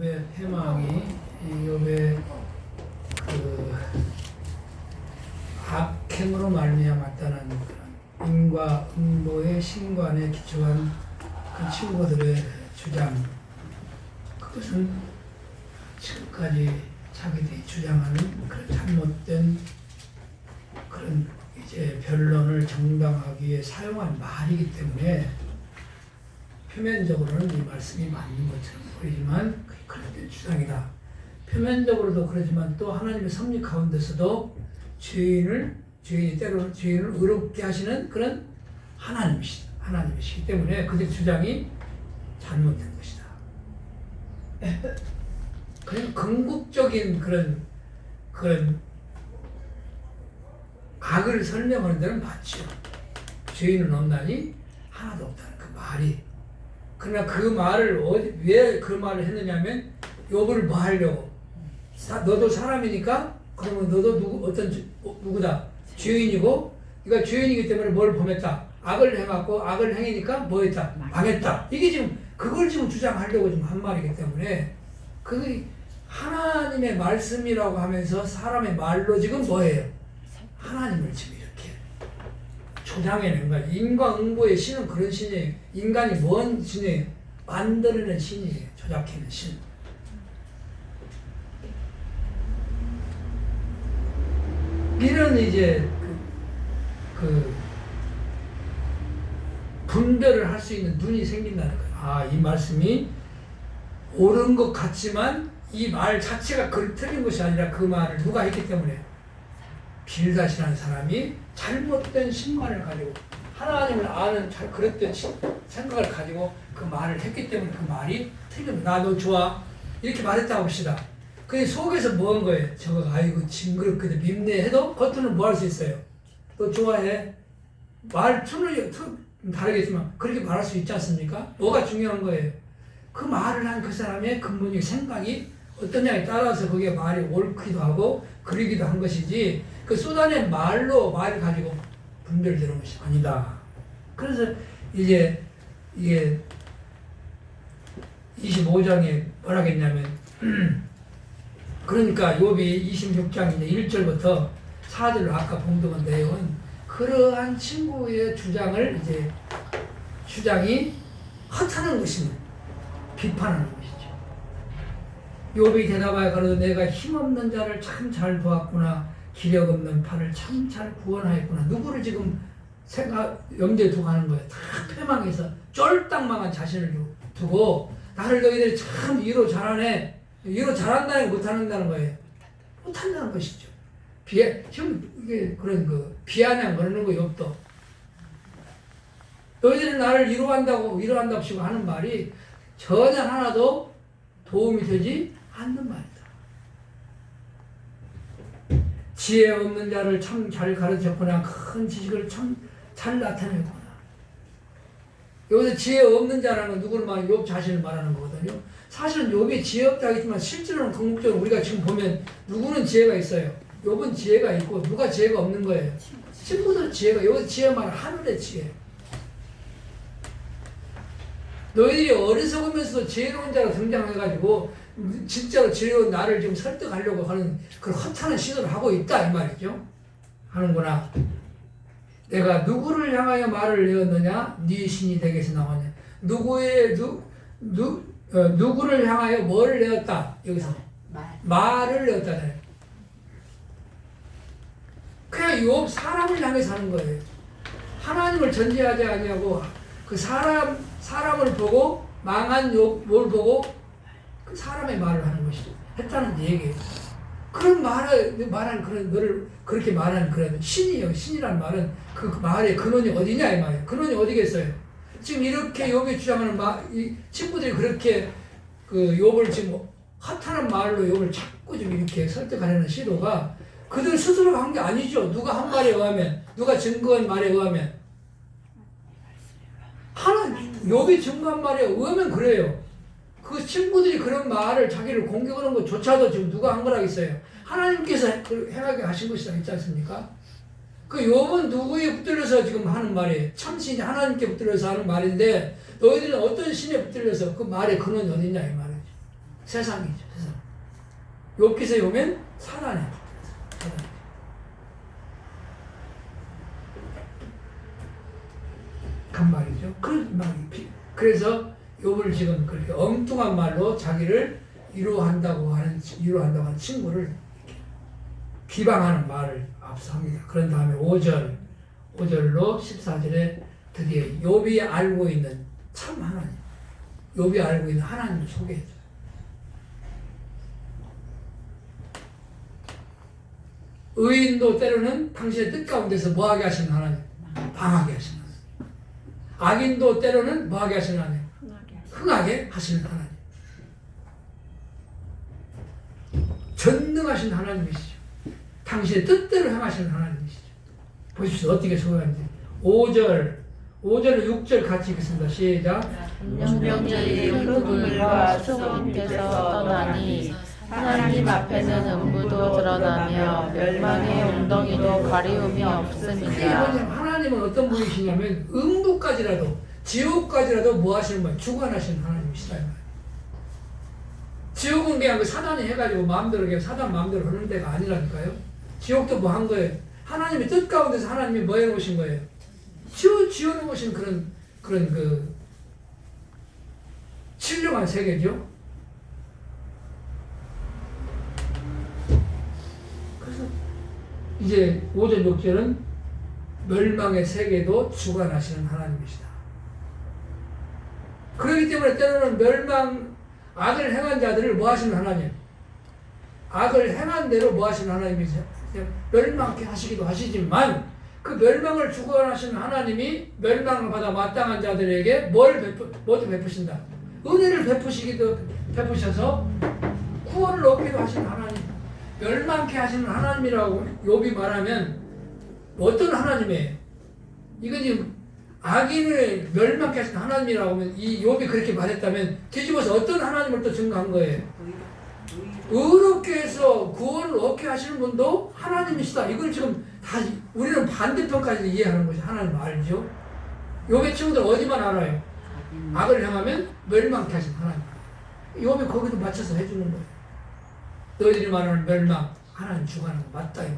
욥의 패망이 욥의 그 악행으로 말미암았다는 그런 인과 응보의 신관에 기초한 그 친구들의 주장, 그것은 지금까지 자기들이 주장하는 그런 잘못된 그런 이제 변론을 정당하기 위해 사용한 말이기 때문에 표면적으로는 이 말씀이 맞는 것처럼 보이지만 그게 그런 주장이다. 표면적으로도 그러지만 또 하나님의 섭리 가운데서도 죄인이 때로는 죄인을 의롭게 하시는 그런 하나님이시기 때문에 그들 주장이 잘못된 것이다. 그냥 궁극적인 그런 악을 설명하는 데는 맞죠. 죄인은 없나니 하나도 없다는 그 말이. 그러나 그 말을 왜 그 말을 했느냐면 욥을 뭐 하려고? 너도 사람이니까 그러면 너도 누구다? 죄인이고, 그러니까 죄인이기 때문에 뭘 범했다? 악을 행했고 악을 행하니까 뭐 했다? 망했다. 이게 지금 그걸 지금 주장하려고 지금 한 말이기 때문에 그게 하나님의 말씀이라고 하면서 사람의 말로 지금 뭐예요? 하나님을 지금 이렇게 조장해낸 거야. 인과응보의 신은 그런 신이에요. 인간이 뭔 신이에요? 만들어낸 신이에요. 조작해낸 신. 이런 이제 분별을 할 수 있는 눈이 생긴다는 거예요. 아, 이 말씀이 옳은 것 같지만 이 말 자체가 틀린 것이 아니라 그 말을 누가 했기 때문에 빌닷이라는 사람이 잘못된 신관을 가지고 하나님을 아는 그릇된 생각을 가지고 그 말을 했기 때문에 그 말이 틀린 거예요. 나 너 좋아 이렇게 말했다고 합시다. 그 속에서 뭐 한 거예요? 저거 아이고 징그럽게 밉네해도 겉으로는 뭐 할 수 있어요? 너 좋아해? 말투는 다르겠지만 그렇게 말할 수 있지 않습니까? 뭐가 중요한 거예요? 그 말을 한 그 사람의 근본적인 생각이 어떠냐에 따라서 그게 말이 옳기도 하고 그러기도 한 것이지 그 쏟아낸 말로 말을 가지고 분별되는 것이 아니다. 그래서 이제 이게 25장에 뭐라 했냐면 그러니까 욥이 26장 이제 1절부터 4절로 아까 봉독한 내용은 그러한 친구의 주장이 허탄한 것입니다. 비판하는 것이죠. 욥이 대답하여 가로되 내가 힘없는 자를 참 잘 도왔구나. 기력 없는 팔을 참 잘 구원하였구나. 누구를 지금 염두에 두고 하는 거예요. 다 패망해서 쫄딱 망한 자신을 두고 나를 너희들이 참 위로 잘하네. 위로 잘한다는 게 못한다는 거예요. 못한다는 것이죠. 지금 이게 그런 비아냥 거르는 거 욥도. 너희들이 나를 위로한답시고 하는 말이 전혀 하나도 도움이 되지 않는 말이다. 지혜 없는 자를 참 잘 가르쳤구나. 큰 지식을 참 잘 나타내구나. 여기서 지혜 없는 자라는 건 누구를 말하는 욥 자신을 말하는 거거든요. 사실은 욥이 지혜 없다 하겠지만 실제로는 궁극적으로 우리가 지금 보면 누구는 지혜가 있어요. 욥은 지혜가 있고 누가 지혜가 없는 거예요. 친구들 지혜가. 여기서 지혜 말은 하늘의 지혜. 너희들이 어리석으면서도 지혜로운 자로 등장해가지고 진짜로 지혜로운 나를 지금 설득하려고 하는 그런 허탄한 시도를 하고 있다 이 말이죠. 하는구나. 내가 누구를 향하여 말을 내었느냐? 네 신이 내게서 나오냐? 누구를 향하여 뭐를 내었다? 여기서 말을 내었다네. 그냥 욥 사람을 향해서 하는 거예요. 하나님을 전제하지 아니하고 그 사람을 보고 망한 욥을 보고 그 사람의 말을 하는 것이죠. 했다는 얘기예요. 그런 말한 그런 너를 그렇게 말하는 그런 신이라는 말은 그 말의 근원이 어디냐 이 말이에요. 근원이 어디겠어요? 지금 이렇게 욥이 주장하는 이 친구들이 그렇게 그 욥을 지금 허탄한 말로 욥을 자꾸 좀 이렇게 설득하려는 시도가 그들 스스로가 한 게 아니죠. 누가 한 말에 의하면, 누가 증거한 말에 의하면. 욥이 증거한 말에 의하면 그래요. 그 친구들이 그런 말을 자기를 공격하는 것조차도 지금 누가 한 거라겠어요. 하나님께서 행하게 하신 것이다 있지 않습니까? 그 욥은 누구에 붙들려서 지금 하는 말이에요. 참신이 하나님께 붙들려서 하는 말인데 너희들은 어떤 신에 붙들려서 그 말의 근원이 어디냐 이 말이죠. 세상이죠. 세상. 욥기서에 오면 사단이에요. 사단. 간말이죠. 그런 말이. 그래서 욥을 지금 그렇게 엉뚱한 말로 자기를 위로한다고 하는 친구를 비방하는 말을 앞서합니다. 그런 다음에 5절로 14절에 드디어 욥이 알고 있는 참 하나님, 욥이 알고 있는 하나님을 소개해줘요. 의인도 때로는 당신의 뜻 가운데서 뭐하게 하시는 하나님? 망하게 하시는 하나님. 악인도 때로는 뭐하게 하시는 하나님? 흥하게 하시는 하나님. 전능하신 하나님이시죠. 당신의 뜻대로 행하시는 하나님이시죠. 보십시오. 어떻게 소개하는지. 5절, 5절에 6절 같이 읽겠습니다. 시작. 운명들이 그물과 수고님께서 떠나니 하나님 앞에는 음부도 드러나며 멸망의 웅덩이도 가리움이 없습니다. 하나님은 어떤 분이시냐면 음부까지라도 지옥까지라도 뭐 하시는 거예요? 주관하시는 하나님이시다. 지옥은 그냥 그 사단이 해가지고 마음대로 그냥 사단 마음대로 하는 데가 아니라니까요. 지옥도 뭐 한 거예요? 하나님의 뜻 가운데서 하나님이 뭐 해놓으신 거예요? 지어놓으신 그런 그 신령한 세계죠. 그래서 이제 5절 6절은 멸망의 세계도 주관하시는 하나님이시다. 그렇기 때문에 때로는 악을 행한 자들을 뭐 하시는 하나님? 악을 행한 대로 뭐 하시는 하나님이세요? 멸망케 하시기도 하시지만 그 멸망을 주관하시는 하나님이 멸망을 받아 마땅한 자들에게 뭐도 베푸신다? 은혜를 베푸셔서 구원을 얻기도 하시는 하나님. 멸망케 하시는 하나님이라고 욥이 말하면 어떤 하나님이에요? 이건 지금 악인을 멸망케 하시는 하나님이라고 하면 이 욥이 그렇게 말했다면 뒤집어서 어떤 하나님을 또 증거한 거예요? 의롭게 해서 구원을 얻게 하시는 분도 하나님이시다. 이걸 지금 다 우리는 반대편까지 이해하는 것이 하나님 알죠? 욥의 친구들 어디만 알아요? 악을 행하면 멸망케 하신 하나님. 욥이 거기도 맞춰서 해주는 거예요. 너희들이 말하는 멸망, 하나님 주관하는 거 맞다 이 말.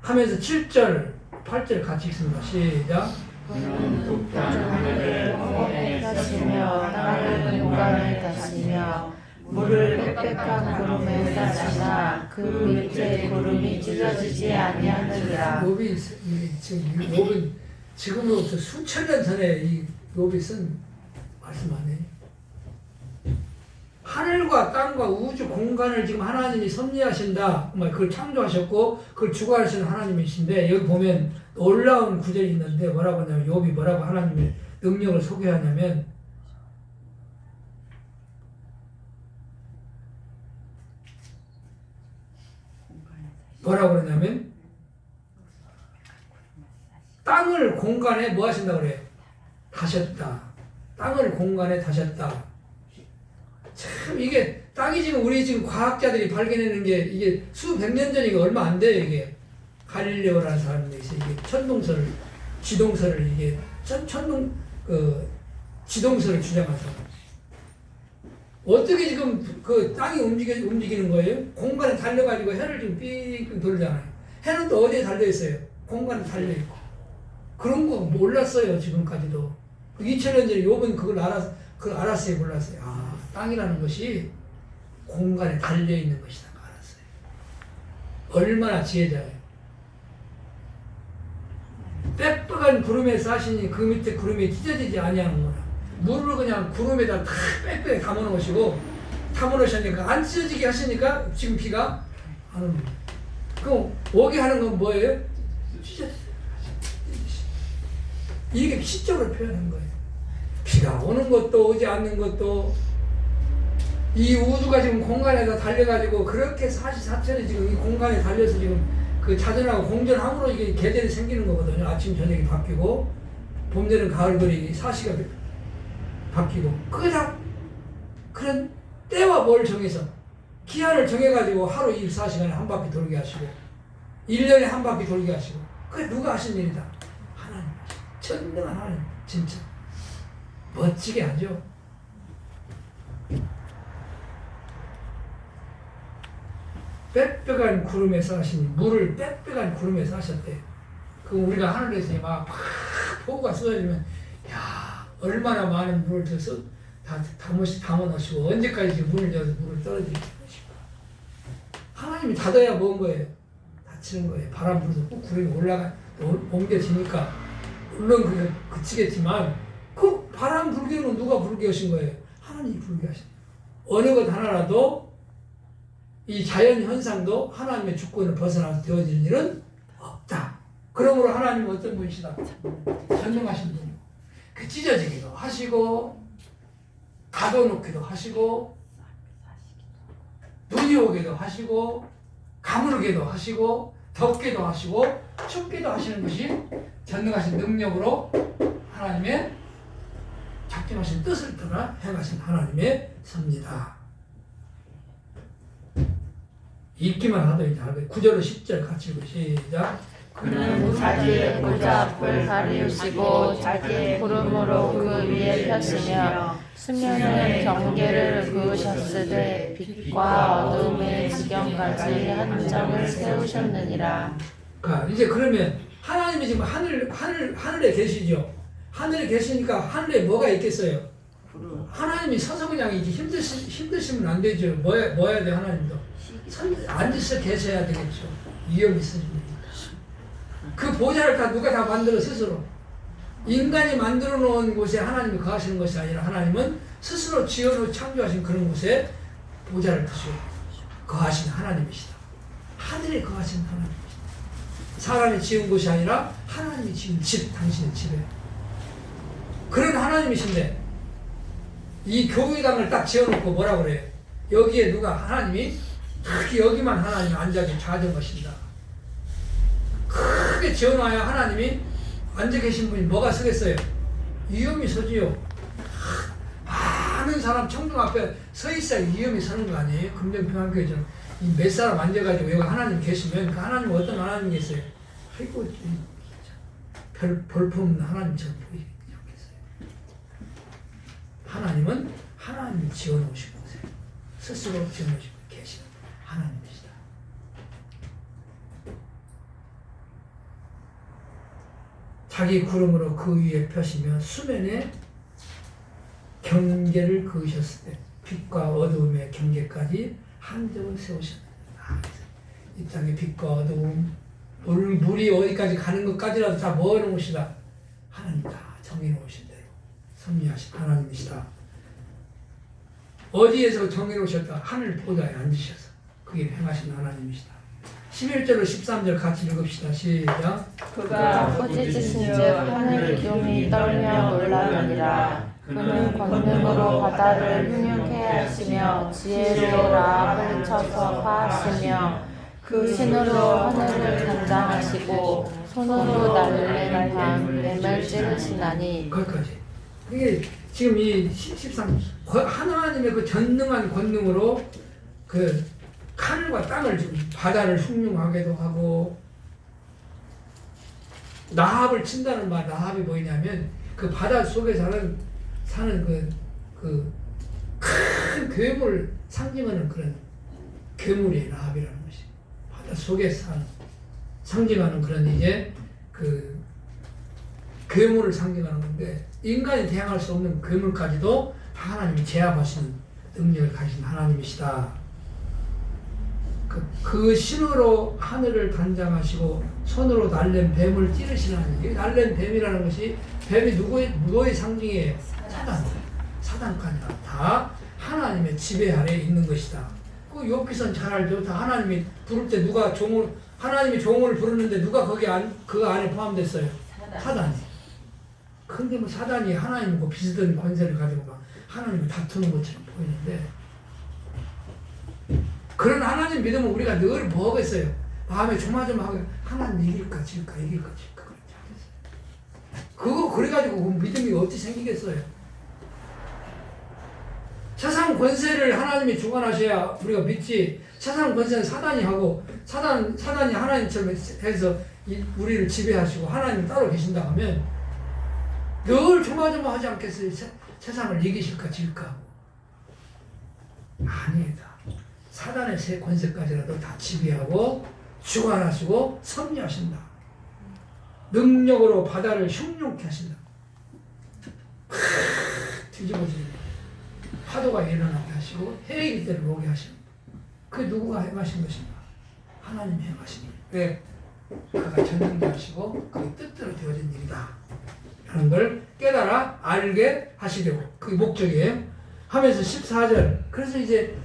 하면서 7절, 8절 같이 읽습니다. 시작. 그는 북한 하늘을 공간에 다시며 땅을 공간에 다시며 물을 빽빽한 구름에 다시나 그 밑에 구름이 찢어지지 아니하느니라. 욥이 지금으로부터 수천 년 전에 이 욥이 쓴 말씀 아니에요. 하늘과 땅과 우주 공간을 지금 하나님이 섭리하신다. 그걸 창조하셨고 그걸 주관하시는 하나님이신데 여기 보면 놀라운 구절이 있는데 뭐라고 하냐면 욥이 뭐라고 하나님의 능력을 소개하냐면 뭐라고 그러냐면 땅을 공간에 뭐 하신다고 그래요? 다셨다. 땅을 공간에 다셨다. 참 이게 땅이 지금 우리 지금 과학자들이 발견해낸 게 이게 수백 년 전이고 얼마 안 돼요. 이게 갈릴레오라는 사람이 있어요. 이게 지동설을 이게 지동설을 주장한 사람. 어떻게 지금 그 땅이 움직이는 거예요? 공간에 달려가지고 해를 지금 삐 돌잖아요. 해는 또 어디에 달려 있어요? 공간에 달려 있고. 그런 거 몰랐어요 지금까지도. 2000년 전에 욥은 그걸 알았어요, 몰랐어요. 아, 땅이라는 것이 공간에 달려 있는 것이다. 알았어요. 얼마나 지혜자예요. 빽빽한 구름에 사시니 그 밑에 구름이 찢어지지 아니하는구나. 물을 그냥 구름에다 다 빽빽히 담아놓으시고 담아놓으시니까 안 찢어지게 하시니까 지금 비가 안 옵니다. 그럼 오게 하는 건 뭐예요? 찢어지세요. 이게 시적으로 표현한 거예요. 비가 오는 것도 오지 않는 것도 이 우주가 지금 공간에다 달려가지고 그렇게 44천이 지금 이 공간에 달려서 지금 그 자전하고 공전함으로 이게 계절이 생기는 거거든요. 아침 저녁이 바뀌고 봄 여름 가을 겨울이 사시가 바뀌고 그런 때와 뭘 정해서 기한을 정해가지고 하루 24시간에 한 바퀴 돌게 하시고 1년에 한 바퀴 돌게 하시고 그게 누가 하신 일이다? 하나님. 전능한 하나님. 진짜. 뭔 멋지게 하죠. 빽빽한 구름에서 하시니 물을 빽빽한 구름에서 하셨대. 그 우리가 하늘에서 막 폭우가 쏟아지면 야 얼마나 많은 물을 줘서 다 담아놓으시고 언제까지 문을 열어서 물을 떨어뜨리고 하나님이 닫아야 뭔 거예요? 닫히는 거예요. 바람 불어서 꼭 구름이 옮겨지니까 물론 그치겠지만 그 바람 불게 하는 누가 불게 하신 거예요? 하나님이 불게 하신 거예요. 어느 것 하나라도 이 자연 현상도 하나님의 주권을 벗어나서 되어지는 일은 없다. 그러므로 하나님은 어떤 분이시다? 전능하신 분이고 그 찢어지기도 하시고 가둬놓기도 하시고 눈이 오기도 하시고 가물게도 하시고 덥게도 하시고 춥게도 하시는 것이 전능하신 능력으로 하나님의 작정하신 뜻을 따라 행하신 하나님의 섭니다. 읽기만 하도 이제 알고 9절로 10절 같이 읽고 시작. 그는 자기의 보좌 앞을 가리우시고 자기의 구름으로 그 위에 펴시며 수면에 경계를 그으셨으되 빛과 어둠의 지경까지 한 점을 세우셨느니라. 이제 그러면 하나님이 지금 하늘에 계시죠. 하늘에 계시니까 하늘에 뭐가 있겠어요? 하나님이 서서 그냥 이제 힘드시면 안 되죠. 뭐 해야 돼 하나님도? 앉아서 계셔야 되겠죠. 위험이 있으니까. 그 보좌를 누가 다 만들어 스스로. 인간이 만들어 놓은 곳에 하나님이 거하시는 것이 아니라 하나님은 스스로 지어놓고 창조하신 그런 곳에 보좌를 두시고 거하신 하나님이시다. 하늘에 거하신 하나님이시다. 사람이 지은 곳이 아니라 하나님이 지은 집, 당신의 집에. 그런 하나님이신데 이 교회당을 딱 지어놓고 뭐라 그래요? 여기에 누가 하나님이 특히 여기만 하나님이 앉아서 좌정하신다. 크게 지어놔야 하나님이 앉아 계신 분이 뭐가 서겠어요? 위험이 서지요. 많은 사람 청중 앞에 서 있어야 위험이 서는 거 아니에요? 금정평안교회처럼 몇 사람 앉아가지고 여기 하나님 계시면 그 하나님은 어떤 하나님이 계세요? 아이고 볼품 하나님처럼 보이지 않겠어요? 하나님은 하나님이 지어놓으신 곳에 스스로 지어놓으시고 계시는 하나님이시다. 자기 구름으로 그 위에 펴시며 수면에 경계를 그으셨을 때 빛과 어두움의 경계까지 한 점을 세우셨다. 이 땅에 빛과 어두움, 물이 어디까지 가는 것까지라도 다 모아놓으시다. 하나님 다 정해놓으신 대로 섭리하신 하나님이시다. 어디에서 정해놓으셨다? 하늘 보좌에 앉으셔서 그게 행하신 하나님이시다. 11절로 13절 같이 읽읍시다. 시작. 그가 꾸짖으신즉 하늘 기둥이 떨며 놀라느니라. 그는 권능으로 바다를 흉흉케 하시며 지혜로 라합을 쳐서 파하시며 그 신으로 하늘을 단장하시고 손으로 날린 뱀을 찌르시나니. 거기까지. 이게 지금 이 13 하나님의 그 전능한 권능으로 그 하늘과 땅을 지금 바다를 흉흉하게도 하고 라합을 친다는 말 라합이 뭐냐면 그 바다 속에 사는 그 큰 괴물 상징하는 그런 괴물이에요. 라합이라는 것이 바다 속에 사는 상징하는 그런 이제 그 괴물을 상징하는 건데 인간이 대항할 수 없는 괴물까지도 다 하나님이 제압하시는 능력을 가진 하나님이시다. 그 신으로 하늘을 단장하시고 손으로 날랜 뱀을 찌르시는 게 날랜 뱀이라는 것이 뱀이 누구의 상징이에요? 사단까지 다 하나님의 지배 아래에 있는 것이다. 그 욥기서는 잘 알죠. 다 하나님이 부를 때 누가 하나님이 종을 부르는데 누가 그 안에 포함됐어요? 사단이. 근데 뭐 사단이 하나님과 비슷한 권세를 가지고 막 하나님을 다투는 것처럼 보이는데 그런 하나님 믿으면 우리가 늘 뭐 하겠어요? 마음에 조마조마하게 하나님 이길까 질까 그렇지 않겠어요? 그거 그래가지고 그 믿음이 어찌 생기겠어요? 세상 권세를 하나님이 주관하셔야 우리가 믿지. 세상 권세는 사단이 하고 사단이 하나님처럼 해서 우리를 지배하시고 하나님 따로 계신다 하면 늘 조마조마하지 않겠어요? 세상을 이기실까 질까 하고. 아니다. 사단의 세 권세까지라도 다 지배하고 주관하시고 섭리하신다. 능력으로 바다를 흉흉케 하신다. 뒤집어지는 파도가 일어나게 하시고 해일 때를 오게 하시고. 그 누구가 행하신 것인가? 하나님이 행하신 일. 왜? 그가 전능자시고 그의 뜻대로 되어진 일이다 하는 걸 깨달아 알게 하시려고 그게 목적이에요. 하면서 14절 그래서 이제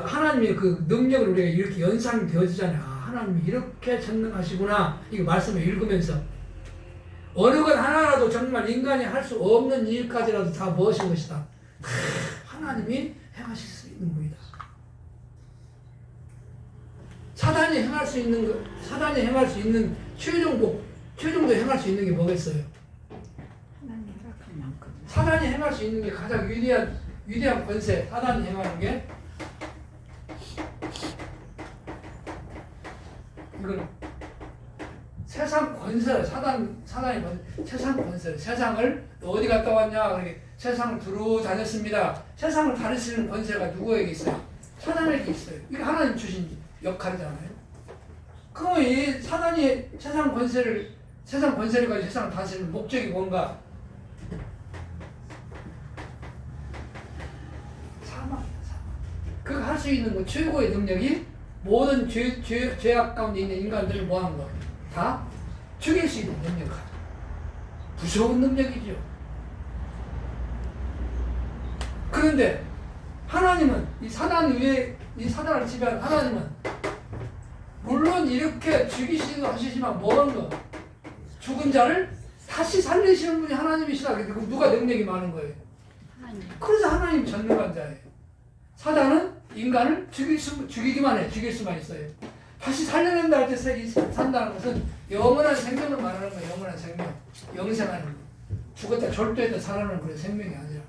하나님의 그 능력을 우리가 이렇게 연상이 되어지잖아요. 하나님이 이렇게 전능하시구나 이거 말씀을 읽으면서 어느 것 하나라도 정말 인간이 할 수 없는 일까지라도 다 무엇인 것이다. 다 하나님이 행하실 수 있는 분이다. 사단이 행할 수 있는 최종도 행할 수 있는 게 뭐겠어요? 사단이 행할 수 있는 게 가장 위대한 권세, 사단이 행하는 게 이건 세상 권세, 사단이 세상 권세, 세상을 너 어디 갔다 왔냐? 그렇게 세상을 두루 다녔습니다. 세상을 다스리는 권세가 누구에게 있어요? 사단에게 있어요. 이게 하나님 주신 역할이잖아요. 그럼 이 사단이 세상 권세를 가지고 세상을 다스리는 목적이 뭔가? 사망이야, 사망. 그가 할 수 있는 거 최고의 능력이 모든 죄악 가운데 있는 인간들을 뭐하는 거? 다 죽일 수 있는 능력을 가져. 무서운 능력이죠. 그런데 하나님은 이 사단을 지배하는 하나님은 물론 이렇게 죽이시기도 하시지만 뭐하는 거? 죽은 자를 다시 살리시는 분이 하나님이시다. 그럼 누가 능력이 많은 거예요? 하나님. 그래서 하나님이 전능한 자예요. 사단은 인간을 죽이기만 해. 죽일 수만 있어요. 다시 살려낸다 할 때 산다는 것은 영원한 생명을 말하는 거예요. 영원한 생명. 영생하는 거. 죽었다 절도했다 살아나는 그런 생명이 아니라.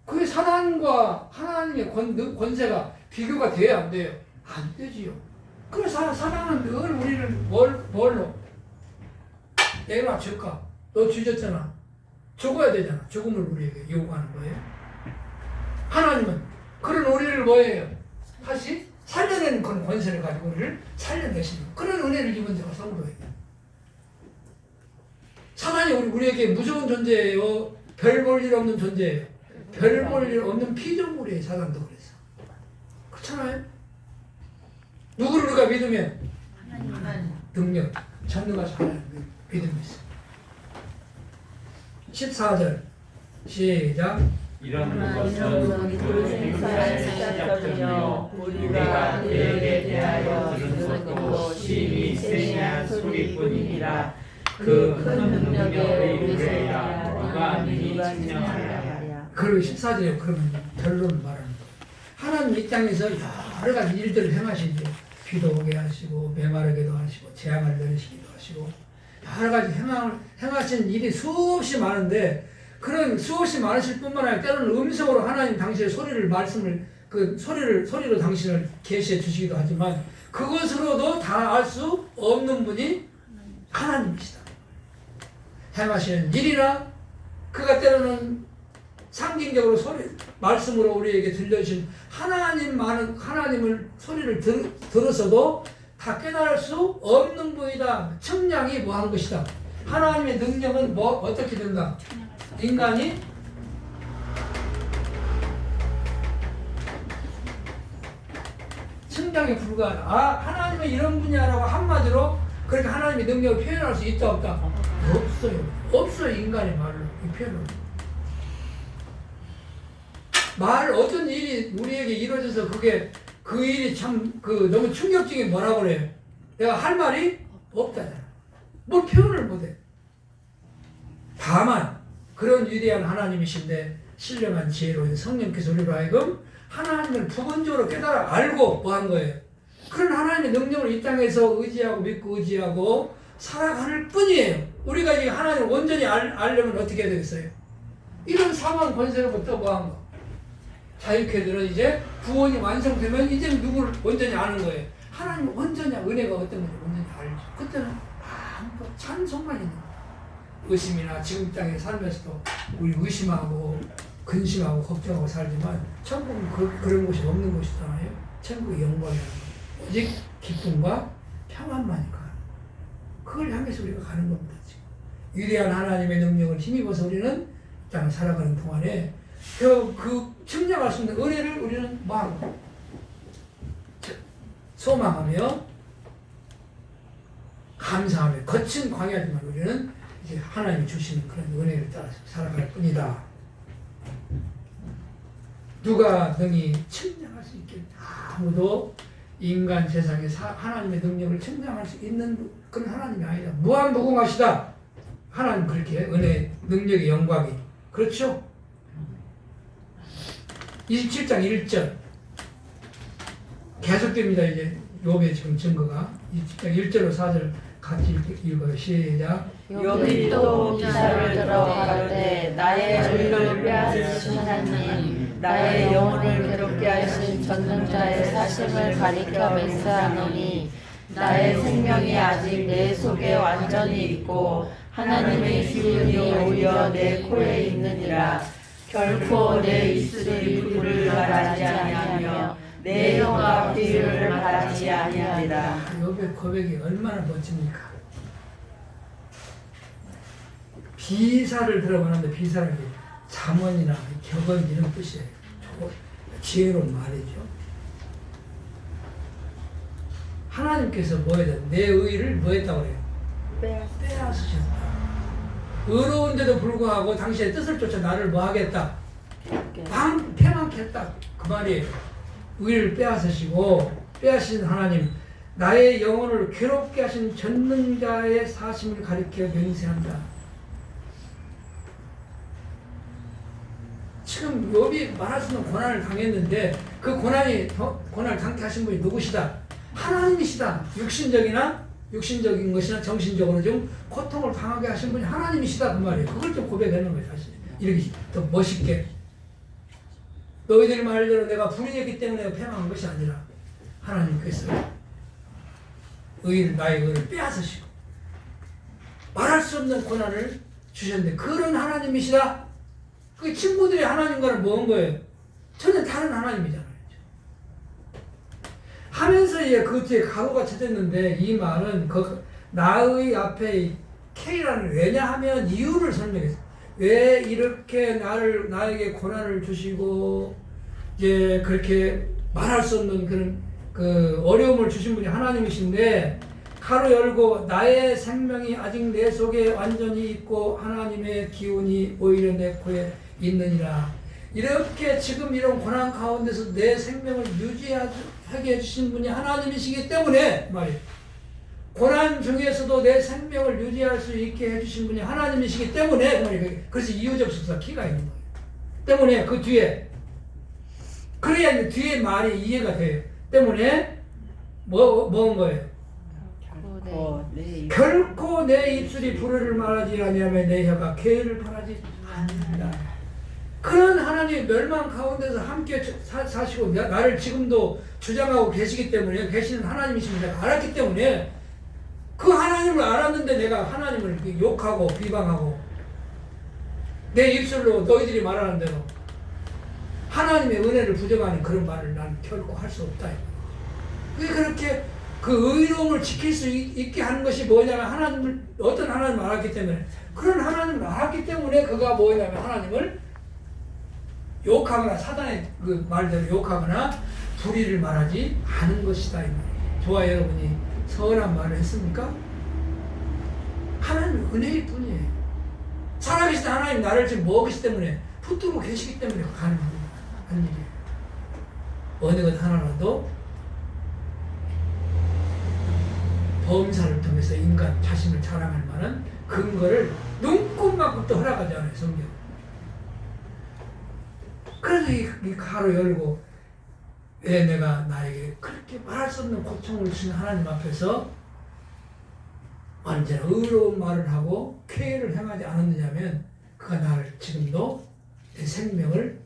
그게 사단과 하나님의 권세가 비교가 돼야 안 돼요? 안 되지요. 그래서 사단은 늘 우리를 뭘로? 내가 줄까? 너 뒤졌잖아. 죽어야 되잖아. 죽음을 우리에게 요구하는 거예요. 하나님은 그런 우리를 뭐예요? 다시 살려내는 그런 권세를 가지고 우리를 살려내시는 그런 은혜를 입은 자가 성도예요. 사단이 우리에게 무서운 존재예요. 별 볼 일 없는 존재예요. 별 볼 일 없는 피조물이에요. 사단도 그래서. 그렇잖아요. 누구를 우리가 믿으면? 하나님. 능력, 전능하신 하나님을 믿음이 있어요. 14절 시작. 이런 것은 그 행사의 시작점이요 우리가 그에게 대하여 들은 것도 심히 세미한 소리뿐이니라. 그 큰 능력에 우리가 누가 미리 증명하랴. 그리고 14절에 그러면 결론을 말하는 거예요. 하나님 이 땅에서 여러 가지 일들을 행하시죠. 비도 오게 하시고 메마르게도 하시고 재앙을 내리시기도 하시고 여러 가지 행하신 일이 수없이 많은데 그런 수없이 많으실 뿐만 아니라 때로는 음성으로 하나님 당신의 소리로 당신을 계시해 주시기도 하지만 그것으로도 다 알 수 없는 분이 하나님이시다. 행하시는 일이나 그가 때로는 상징적으로 말씀으로 우리에게 들려주신 하나님을 소리를 들었어도 다 깨달을 수 없는 분이다. 측량이 뭐한 것이다. 하나님의 능력은 어떻게 된다. 인간이 측량에 불과하다. 하나님은 이런 분야라고 한마디로 그렇게 하나님의 능력을 표현할 수 있다 없다? 없어요. 인간의 말로 표현을. 어떤 일이 우리에게 이루어져서 그 일이 참 너무 충격적인 뭐라고 그래요? 내가 할 말이 없다잖아. 뭘 표현을 못해. 다만 그런 위대한 하나님이신데 신령한 지혜로운 성령께서 우리로 하여금 하나님을 부분적으로 깨달아 알고 뭐 한 거예요? 그런 하나님의 능력을 이 땅에서 믿고 의지하고 살아갈 뿐이에요. 우리가 이 하나님을 온전히 알려면 어떻게 해야 되겠어요? 이런 사망 권세로부터 뭐 한 거? 자유케 들어 이제 구원이 완성되면 이제 누구를 온전히 아는 거예요. 하나님을 온전히 은혜가 어떤 건지 온전히 알죠. 그때는 찬송만 있는 거예요. 의심이나 지금 땅에 살면서도 우리 의심하고 근심하고 걱정하고 살지만 천국은 그런 곳이 없는 곳이잖아요. 천국의 영광이라는 거. 오직 기쁨과 평안만이 가는 그걸 향해서 우리가 가는 겁니다. 지금. 위대한 하나님의 능력을 힘입어서 우리는 땅을 살아가는 동안에 그 측량할 수 있는 은혜를 우리는 뭐하고 소망하며 감사하며 거친 광야지만 우리는 이제 하나님이 주시는 그런 은혜를 따라서 살아갈 뿐이다. 누가 능히 측량할 수 있겠냐? 아무도 인간 세상에 하나님의 능력을 측량할 수 있는 그런 하나님이 아니다. 무한무궁하시다. 하나님 그렇게 은혜, 능력의 영광이 그렇죠? 27장 1절 계속됩니다. 이제 욥의 지금 증거가 27장 1절로 4절 같이 읽어요. 시작. 욥이 또 기사를 들어 가로되 나의 의를 빼앗으신 하나님 나의 영혼을 괴롭게 하신 전능자의 사심을 가리켜 맹세하노니 나의 생명이 아직 내 속에 완전히 있고 하나님의 기운이 오히려 내 코에 있느니라. 결코 내 입술이 불을 말하지 아니하며 내 혀가 비유를 말하지 아니하리라. 욥의 고백이 얼마나 멋집니까? 비사를 들어보는데 비사는 잠언이나 격언 이런 뜻이에요. 지혜로운 말이죠. 하나님께서 뭐 해야 돼? 내 의를 뭐 했다고 그래요? 빼앗으셨다. 의로운데도 불구하고 당신의 뜻을 쫓아 나를 뭐 하겠다? 패망케 했다. 그 말이에요. 의를 빼앗으시고 빼앗으신 하나님 나의 영혼을 괴롭게 하신 전능자의 사심을 가리켜 맹세한다. 지금 욥이 말할 수 있는 고난을 당했는데 그 고난을 당케 하신 분이 누구시다? 하나님이시다. 육신적인 것이나 정신적으로 좀 고통을 당하게 하신 분이 하나님이시다 그 말이에요. 그걸 좀 고백하는 거예요. 사실 이렇게 더 멋있게 너희들 말대로 내가 불의했기 때문에 패망한 것이 아니라 하나님께서 나의 의를 빼앗으시고 말할 수 없는 고난을 주셨는데 그런 하나님이시다. 그 친구들이 하나님과는 뭐한 거예요? 전혀 다른 하나님이잖아요. 하면서 이제 그 뒤에 가로가 쳐졌는데 이 말은 나의 앞에 K라는 왜냐하면 이유를 설명했어요. 왜 이렇게 나에게 고난을 주시고 이제 그렇게 말할 수 없는 그런 그 어려움을 주신 분이 하나님이신데 가로 열고 나의 생명이 아직 내 속에 완전히 있고 하나님의 기운이 오히려 내 코에 있느니라. 이렇게 지금 이런 고난 가운데서 내 생명을 유지하게 해주신 분이 하나님이시기 때문에 말이에요. 고난 중에서도 내 생명을 유지할 수 있게 해주신 분이 하나님이시기 때문에 말이에요. 그래서 이유접속사 키가 있는 거예요. 때문에 그 뒤에 그래야 이제 뒤에 말이 이해가 돼요. 때문에 뭐한 거예요? 결코 내 입술이 불의를 말하지 아니하며 내 혀가 괴를 바라지 않는다. 그런 하나님의 멸망 가운데서 함께 사시고 나를 지금도 주장하고 계시기 때문에 계시는 하나님이심을 내가 알았기 때문에 그 하나님을 알았는데 내가 하나님을 욕하고 비방하고 내 입술로 너희들이 말하는 대로 하나님의 은혜를 부정하는 그런 말을 난 결코 할 수 없다. 그렇게 그 의로움을 지킬 수 있게 하는 것이 뭐냐면 어떤 하나님을 알았기 때문에 그런 하나님을 알았기 때문에 그가 뭐냐면 하나님을 욕하거나 사단의 그 말대로 욕하거나 불의를 말하지 않은 것이다. 저와 여러분이 선한 말을 했습니까? 하나님의 은혜일 뿐이에요. 살아계신 하나님 나를 지금 먹으시기 때문에 붙들고 계시기 때문에 가능한 일이에요. 어느 것 하나라도 범사를 통해서 인간 자신을 자랑할 만한 근거를 눈꼽만큼도 허락하지 않아요. 성경. 그래서 이 가로 열고 왜 내가 나에게 그렇게 말할 수 없는 고통을 주신 하나님 앞에서 언제나 의로운 말을 하고 쾌를 행하지 않았느냐면 그가 나를 지금도 내 생명을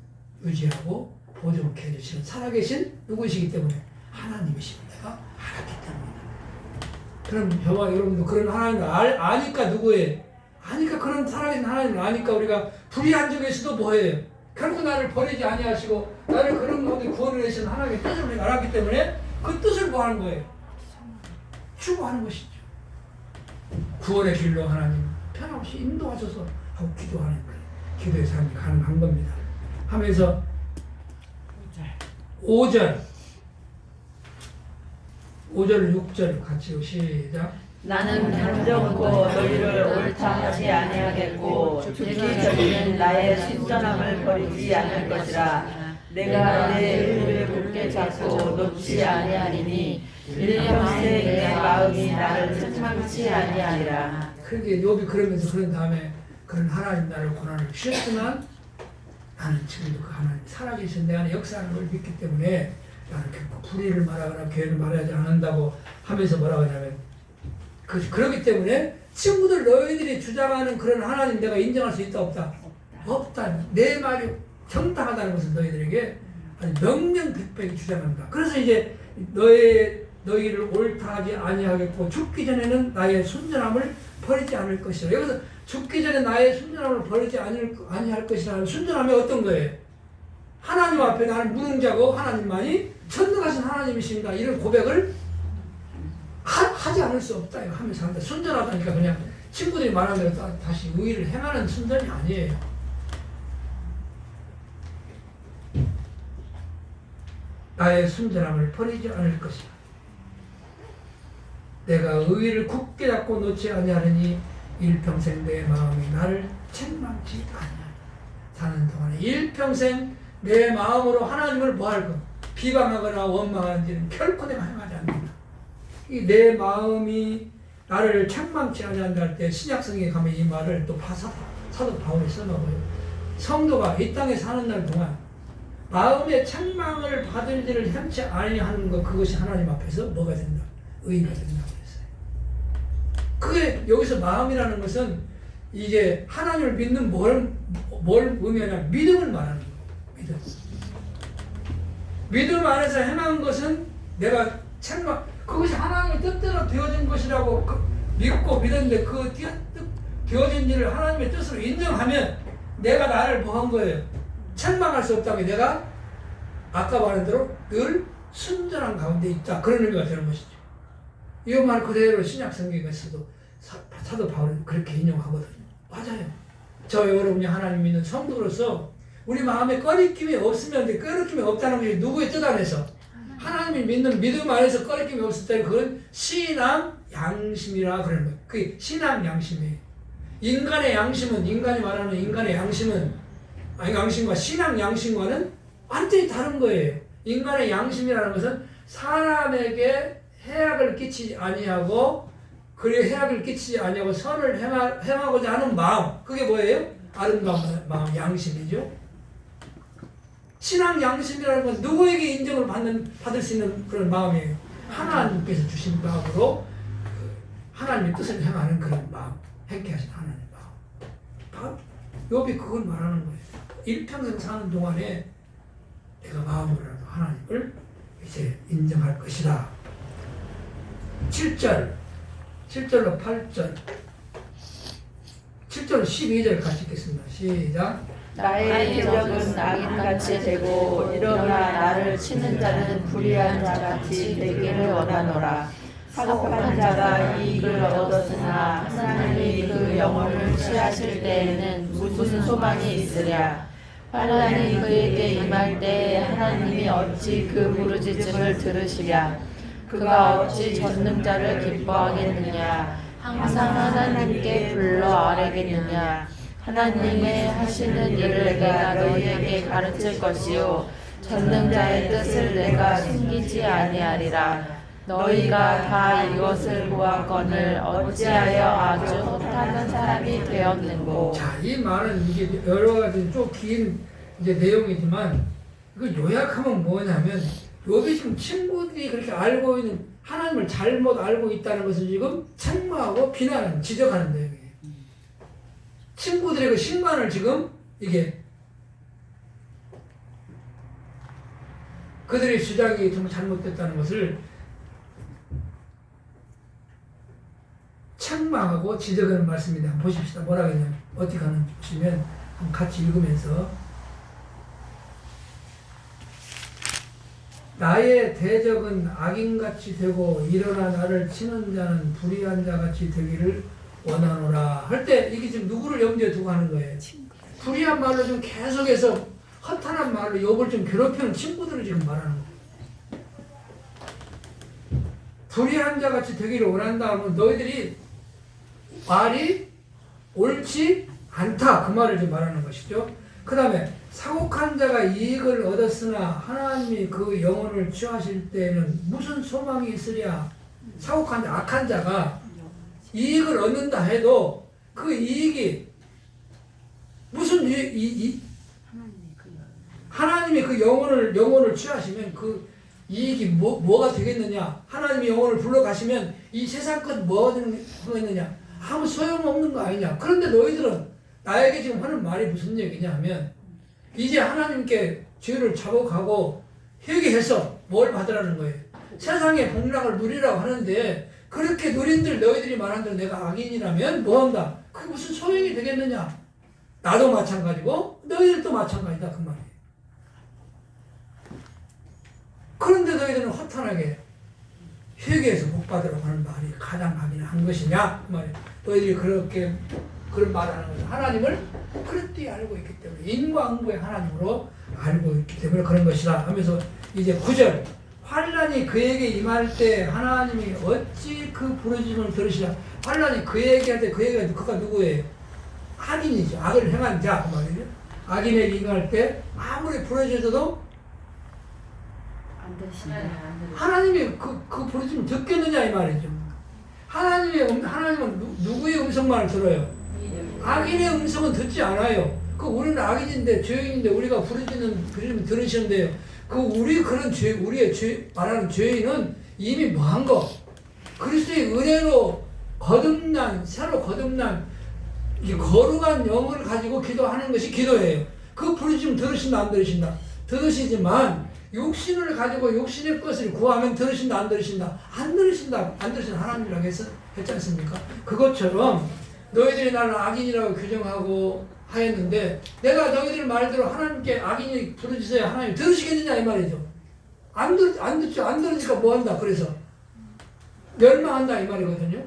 유지하고 보존케 해주시는 살아계신 누구시기 때문에 하나님이십니다. 내가 알았기 때문에. 그럼 저와 여러분도 그런 하나님을 아니까 누구의 아니까 그런 살아계신 하나님을 아니까 우리가 불의한 적에서도 뭐예요? 결국 나를 버리지 아니하시고 나를 그런 가운데 구원을 내시는 하나님의 뜻을 우리가 알았기 때문에 그 뜻을 뭐 하는 거예요? 추구하는 것이죠. 구원의 길로 하나님 편함없이 인도하셔서 하고 기도하는 거예요. 기도의 삶이 가능한 겁니다. 하면서 5절 6절 같이 시작. 나는 단정코 너희를 옳다 하지 아니하겠고 죽기 전에는 나의 순전함을 버리지 않을 것이라. 내가 내 의를 굳게 잡고 놓지 아니하리니 일평생 내 마음이 나를 책망치 아니하리라. 그게 욥이 그러면서 그런 다음에 그런 하나님 나를 고난을 주셨지만 나는 지금도 그 하나님 살아계신 내 안에 역사하는 걸 믿기 때문에 나는 결코 불의를 말하거나 죄를 말하지 않는다고 하면서 뭐라고 하냐면 그렇기 때문에 친구들 너희들이 주장하는 그런 하나님 내가 인정할 수 있다 없다? 없다. 내 말이 정당하다는 것을 너희들에게 아주 명명백백히 주장한다. 그래서 이제 너희를 옳다 하지 아니하겠고 죽기 전에는 나의 순전함을 버리지 않을 것이라. 여기서 죽기 전에 나의 순전함을 버리지 아니할 것이라는 순전함이 어떤 거예요? 하나님 앞에 나는 무능자고 하나님만이 전능하신 하나님이십니다. 이런 고백을 하지 않을 수 없다 이거 하면서 한다. 순전하다니까 그냥 친구들이 말하는 대로 다시 의의를 행하는 순전이 아니에요. 나의 순전함을 버리지 않을 것이다. 내가 의의를 굳게 잡고 놓지 아니하느니 일평생 내 마음이 나를 책망치 아니하리라. 사는 동안에 일평생 내 마음으로 하나님을 뭐할 것 비방하거나 원망하는 일은 결코 내가 행하지 않는다. 이 내 마음이 나를 책망치 아니한다 할 때 신약성경에 가면 이 말을 또 사도 바울이 써놓고요. 성도가 이 땅에 사는 날 동안 마음의 책망을 받을 일을 행치 아니하는 것 그것이 하나님 앞에서 뭐가 된다? 의의가 된다고 그랬어요. 그게 여기서 마음이라는 것은 이제 하나님을 믿는 뭘 의미하냐? 믿음을 말하는 거예요. 믿음 안에서 행한 것은 내가 책망 그것이 하나님의 뜻대로 되어진 것이라고 믿고 믿었는데 그 되어진 일을 하나님의 뜻으로 인정하면 내가 나를 뭐 한 거예요? 책망할 수 없다고 내가 아까 말한 대로 늘 순전한 가운데 있다. 그런 의미가 되는 것이죠. 이 말 그대로 신약 성경에서도 사도 바울은 그렇게 인용하거든요. 맞아요. 저 여러분이 하나님 믿는 성도로서 우리 마음에 꺼리낌이 없으면 꺼리낌이 없다는 것이 누구의 뜻 안에서 하나님이 믿는 믿음 안에서 꺼리낌이 없을 때는 그건 신앙 양심이라 그러는 거예요. 그게 신앙 양심이에요. 인간의 양심은 인간이 말하는 인간의 양심은 양심과 신앙 양심과는 완전히 다른 거예요. 인간의 양심이라는 것은 사람에게 해악을 끼치지 아니하고 그리고 해악을 끼치지 아니하고 선을 행하고자 하는 마음 그게 뭐예요? 아름다운 마음 양심이죠. 신앙 양심이라는 건 누구에게 인정을 받을 수 있는 그런 마음이에요. 하나님께서 주신 마음으로 하나님의 뜻을 행하는 그런 마음, 행케 하신 하나님의 마음. 욥이 그걸 말하는 거예요. 일평생 사는 동안에 내가 마음으로라도 하나님을 이제 인정할 것이다. 7절로 8절 7절 12절 같이 읽겠습니다. 시작. 나의 기적은 악인같이 되고 일어나 나를 치는 자는 불의한 자같이 되기를 원하노라. 사고팔 자가 이익을 얻었으나 하나님이 그 영혼을 취하실 때에는 무슨 소망이 있으랴. 환난이 그에게 임할 때에 하나님이 어찌 그 부르짖음을 들으시랴. 그가 어찌 전능자를 기뻐하겠느냐. 항상 하나님께 불러 아뢰겠느냐. 하나님의 하시는 일을 내가 너희에게 가르칠 것이요 전능자의 뜻을 내가 숨기지 아니하리라. 너희가 다 이것을 보았거늘 어찌하여 아주 못하는 사람이 되었는고. 자, 이 말은 이게 여러 가지 좀 긴 이제 내용이지만 이걸 요약하면 뭐냐면 욥이 지금 친구들이 그렇게 알고 있는 하나님을 잘못 알고 있다는 것을 지금 책망하고 비난하는 지적하는 내용이에요. 친구들의 그 신관을 지금 이게 그들의 주장이 정말 잘못됐다는 것을 책망하고 지적하는 말씀입니다. 한번 보십시다. 뭐라 그러냐면 어떻게 하는지 보시면 한번 같이 읽으면서 나의 대적은 악인같이 되고 일어나 나를 치는 자는 불의한 자같이 되기를 원하노라 할 때 이게 지금 누구를 염두에 두고 하는 거예요? 불의한 말로 좀 계속해서 허탄한 말로 욥을 좀 괴롭히는 친구들을 지금 말하는 거예요. 불의한 자같이 되기를 원한다 하면 너희들이 말이 옳지 않다 그 말을 지금 말하는 것이죠. 그 다음에 사곡한 자가 이익을 얻었으나 하나님이 그 영혼을 취하실 때에는 무슨 소망이 있으랴. 사곡한 자, 악한 자가 이익을 얻는다 해도 그 이익이 무슨 하나님이 그 영혼을 취하시면 그 이익이 뭐가 되겠느냐. 하나님이 영혼을 불러가시면 이 세상 것 뭐가 되겠느냐. 아무 소용없는 거 아니냐. 그런데 너희들은 나에게 지금 하는 말이 무슨 얘기냐 하면 이제 하나님께 죄를 잡아가고 회개해서 뭘 받으라는 거예요. 세상의 복락을 누리라고 하는데 그렇게 누린들 너희들이 말한 대로 내가 악인이라면 뭐한다. 그게 무슨 소용이 되겠느냐. 나도 마찬가지고 너희들도 마찬가지다 그 말이에요. 그런데 너희들은 허탄하게 회개해서 복 받으라고 하는 말이 가장 악인한 것이냐 그 말이에요. 너희들이 그렇게 그런 말을 하는 거죠. 하나님을 그릇되이 알고 있기 때문에 인과응보의 하나님으로 알고 있기 때문에 그런 것이다 하면서 이제 9절 환난이 그에게 임할 때 하나님이 어찌 그 부르짖음을 들으시라. 환난이 그에게 할 때 그에게 그가 누구예요? 악인이죠. 악을 행한 자 그 말이에요. 악인에게 임할 때 아무리 부르짖어도 안 되신다. 하나님이 그 부르짖음을 듣겠느냐 이 말이죠. 하나님은 누구의 음성만을 들어요? 악인의 음성은 듣지 않아요. 우리는 악인인데 죄인인데 우리가 부르짖는 들으시는데요. 우리의 죄 말하는 죄인은 이미 뭐한 거? 그리스도의 은혜로 새로 거듭난 이 거룩한 영을 가지고 기도하는 것이 기도예요. 그 부르짖음 들으신다 안 들으신다? 들으시지만 육신을 가지고 육신의 것을 구하면 들으신다 안 들으신다? 안 들으신다 하나님이라고 했지 않습니까? 그것처럼 너희들이 나를 악인이라고 규정하고 하였는데 내가 너희들 말대로 하나님께 악인이 부르짖어야 하나님 들으시겠느냐 이 말이죠. 안 듣죠. 안 들으니까 뭐한다. 그래서 멸망한다 이 말이거든요.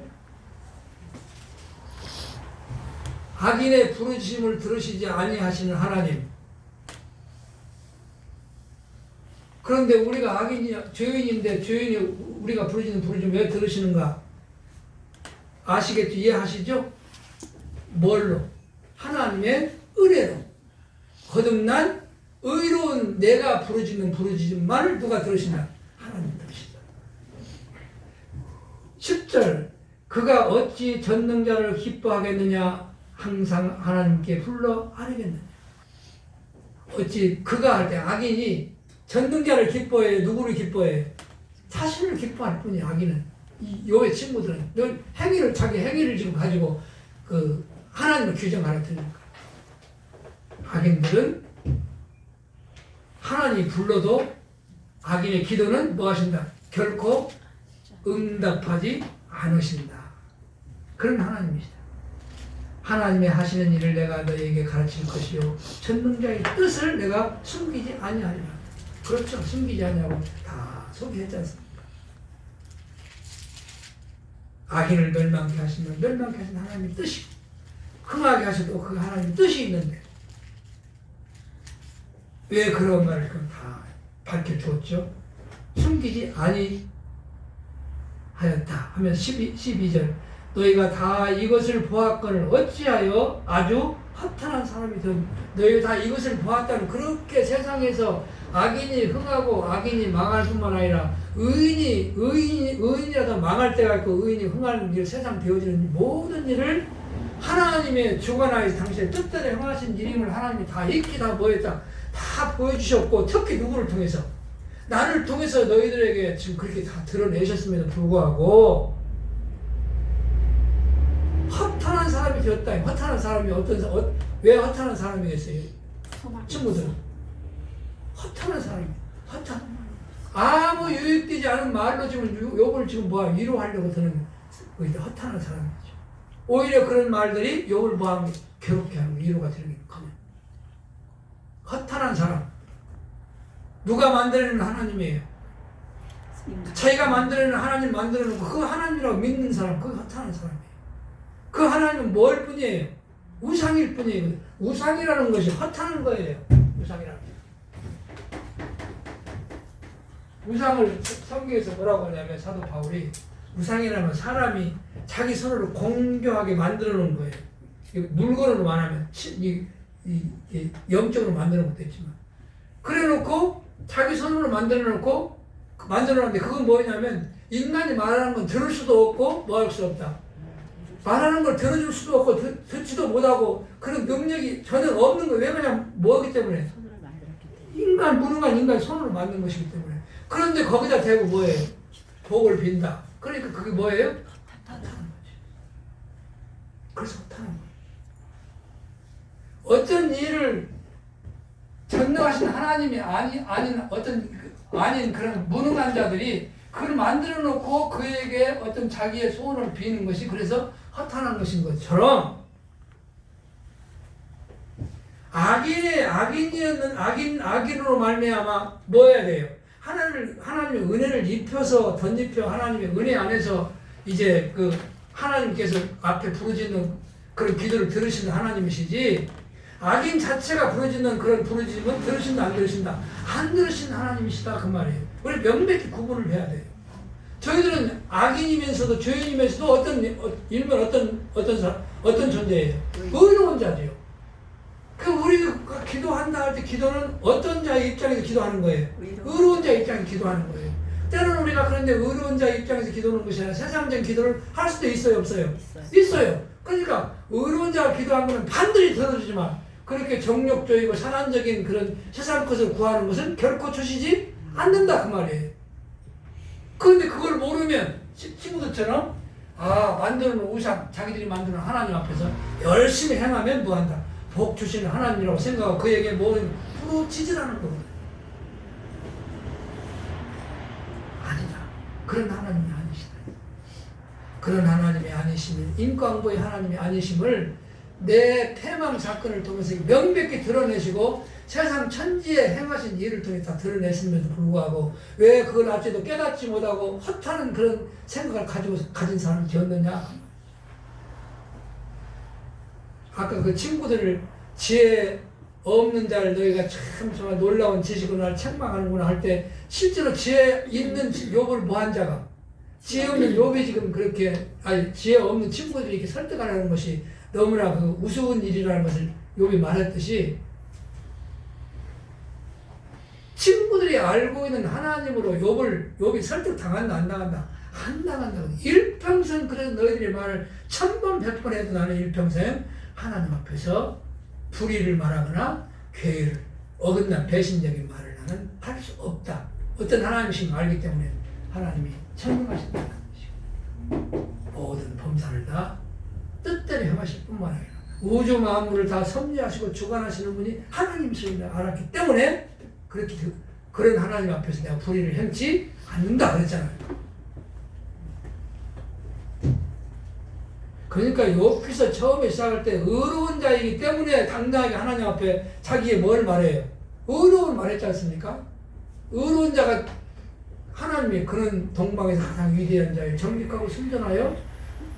악인의 부르짖음을 들으시지 아니하시는 하나님. 그런데 우리가 죄인인데 죄인이 우리가 부르짖는 부르짖음 왜 들으시는가? 아시겠죠? 이해하시죠? 뭘로? 하나님의 은혜로 거듭난 의로운 내가 부르짖는 부르짖음만을 누가 들으시나? 하나님 들으시다. 10절 그가 어찌 전능자를 기뻐하겠느냐? 항상 하나님께 불러 아뢰겠느냐? 어찌 그가 할 때 악인이 전능자를 기뻐해? 누구를 기뻐해? 자신을 기뻐할 뿐이야. 악인은 요의 친구들은 늘 자기 행위를 지금 가지고 하나님을 규정하라 드리니까. 악인들은 하나님이 불러도 악인의 기도는 뭐 하신다? 결코 응답하지 않으신다. 그런 하나님이시다. 하나님의 하시는 일을 내가 너희에게 가르칠 것이요 전능자의 뜻을 내가 숨기지 아니하리라. 그렇죠. 숨기지 아니하고 다 소개했지 않습니까? 악인을 멸망케 하시면 멸망케 하신 하나님의 뜻이 흥하게 하셔도 그 하나님의 뜻이 있는데 왜 그런 말을 다 밝혀주었죠? 숨기지 아니하였다 하면 12절 너희가 다 이것을 보았거늘 어찌하여 아주 허탄한 사람이 된 너희가 다 이것을 보았다는 그렇게 세상에서 악인이 흥하고 악인이 망할 뿐만 아니라 의인이라도 망할 때가 있고 의인이 흥하는 일 세상 되어지는 모든 일을 하나님의 주관하여 당신의 뜻대로 행하신 일임을 하나님이 다 익히 다 뭐했다 다 보여주셨고 특히 누구를 통해서 나를 통해서 너희들에게 지금 그렇게 다 드러내셨음에도 불구하고 허탄한 사람이 되었다. 허탄한 사람이 왜 허탄한 사람이겠어요? 친구들은 허탄한 사람이에요. 아무 유익되지 않은 말로 지금 욕을 지금 위로하려고 드는 허탄한 사람이죠. 오히려 그런 말들이 욥을 뭐하면 괴롭게 하는 거, 위로가 되는 게 가면 허탄한 사람. 누가 만들어내는 하나님이에요. 자기가 만들어내는 하나님 만들어놓고 그 하나님이라고 믿는 사람, 그 허탄한 사람이에요. 그 하나님은 뭘 뿐이에요? 우상일 뿐이에요. 우상이라는 것이 허탄한 거예요. 우상이라는 게. 우상을 성경에서 뭐라고 하냐면 사도 바울이 우상이라면 사람이 자기 손으로 공교하게 만들어 놓은 거예요. 물건으로 말하면 영적으로 만드는 것도 있지만 그래 놓고 자기 손으로 만들어 놓고 만들어 놨는데 그건 뭐냐면 인간이 말하는 건 들을 수도 없고 뭐 할 수 없다. 말하는 걸 들어줄 수도 없고 듣지도 못하고 그런 능력이 전혀 없는 거예요. 왜 그냥 뭐하기 때문에 무능한 인간이 손으로 만든 것이기 때문에. 그런데 거기다 대고 뭐예요? 복을 빈다. 그러니까 그게 뭐예요? 허탄한 거지. 그래서 허탄한 거예요. 어떤 일을 전능하신 하나님이 아닌 그런 무능한 자들이 그걸 만들어 놓고 그에게 어떤 자기의 소원을 비는 것이 그래서 허탄한 것인 것처럼 악인으로 말미암아 뭐 해야 돼요? 하나님의 은혜를 입혀서 덧입혀 하나님의 은혜 안에서 이제 그 하나님께서 앞에 부르짖는 그런 기도를 들으시는 하나님이시지 악인 자체가 부르짖는 그런 부르짖음은 들으신다 안 들으신다? 안 들으신 하나님이시다 그 말이에요. 우리 명백히 구분을 해야 돼요. 저희들은 악인이면서도 죄인이면서도 어떤 존재예요? 의로운 자죠. 그 우리가 기도한다 할 때 기도는 어떤 자의 입장에서 기도하는 거예요? 의로운 자의 입장에서 기도하는 거예요. 때로는 우리가 그런데 의로운 자의 입장에서 기도하는 것이 아니라 세상적인 기도를 할 수도 있어요, 없어요? 있어요. 그러니까 의로운 자가 기도한 것은 반드시 들어주지만 그렇게 정욕적이고 산안적인 그런 세상 것을 구하는 것은 결코 주시지 않는다 그 말이에요. 그런데 그걸 모르면 친구들처럼 만드는 우상, 자기들이 만드는 하나님 앞에서 열심히 행하면 뭐한다? 복 주시는 하나님이라고 생각하고 그에게 뭐는 부르짖으라는 거거든요. 아니다. 그런 하나님이 아니시다. 그런 하나님이 아니시면 인과응보의 하나님이 아니심을 내 패망 사건을 통해서 명백히 드러내시고 세상 천지에 행하신 일을 통해 다 드러냈음에도 불구하고 왜 그걸 아직도 깨닫지 못하고 허탄한 그런 생각을 가진 사람이 되었느냐. 아까 그 친구들을 지혜 없는 자를 너희가 참 정말 놀라운 지식으로 책망하는구나 할 때 실제로 지혜 있는 욥을 뭐한 자가 지혜 없는 욥이 지금 그렇게 지혜 없는 친구들이 이렇게 설득하라는 것이 너무나 그 우스운 일이라는 것을 욥이 말했듯이 친구들이 알고 있는 하나님으로 욥이 설득 당한다 안 당한다? 안 당한다. 일평생 그래서 너희들이 말을 1000번 100번 해도 나는 일평생 하나님 앞에서 불의를 말하거나 괴를 어긋난 배신적인 말을 나는 할 수 없다. 어떤 하나님이신 걸 알기 때문에 하나님이 천명하신다는 것이고 모든 범사를 다 뜻대로 행하실 뿐만 아니라 우주 만물을 다 섭리하시고 주관하시는 분이 하나님이심을 알았기 때문에 그런 하나님 앞에서 내가 불의를 행치 않는다 그랬잖아요. 그러니까 욥기서 처음에 시작할 때 의로운 자이기 때문에 당당하게 하나님 앞에 자기의 뭘 말해요? 의로운 말했지 않습니까? 의로운 자가 하나님의 그런 동방에서 가장 위대한 자예요. 정직하고 순전하여